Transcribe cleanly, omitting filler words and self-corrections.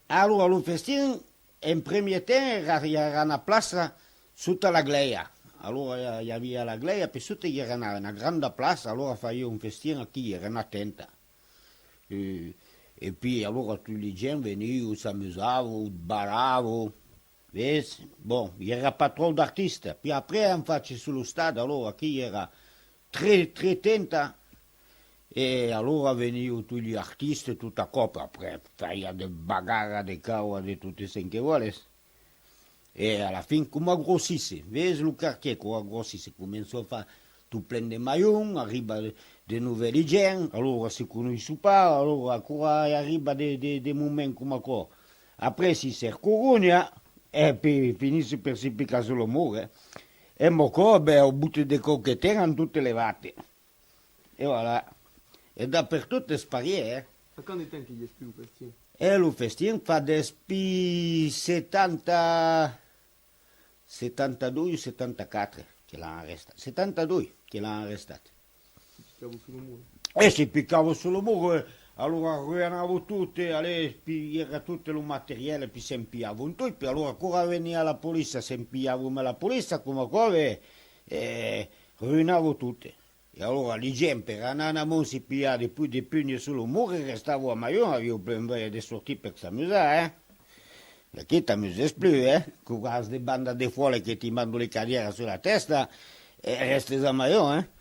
Allora, il festino, in primo tempo, era una piazza sotto la gleia. Allora, il y avait la gleia, poi sotto era una grande piazza, allora facevo un festino qui, era una tenda. E poi, allora, tutti i giorni venivano, si amusavano, ballavano. Vedi? Bon, il n'y avait pas trop d'artistes. Puis après, on fait sur le stade, allora, qui era tre tenda. E allora venivano tutti gli artisti, tutta coppa, après, fai de bagarre, de caos, di tutti i che vuole. E alla fine come aggrossisse, vedi il quartier come aggrossisse, cominciò a fare tu prendi maillon, arriva de nuovi gente, allora si conosce pas, allora ancora arriva dei momenti come qua. Après si corona e poi finisce per si piccare sulle mura. E mo qua, beh, ho buttato dei cocchetini in tutte le vate. E voilà. E dappertutto è spariè, Ma quando è che gli è più questi? E lo festino fa despi 70, 72, 74 che l'hanno arrestato. 72 che l'hanno arrestato. Si piccavo sul muro. E si piccavo sul muro, allora rovinavo tutto, era tutto il materiale, poi si impiavano tutto, allora ancora veniva la polizia, si impiavano la polizia, come come, rovinavo tutto. E allora gli gente per andare a Monsi pigliare più di pugni sul muro, restavo a Maione, avevo ben di sortire per s'amusare, Perché ti amusi più, Con queste bande di fuori che ti mandano le carriere sulla testa, e resti a Maione,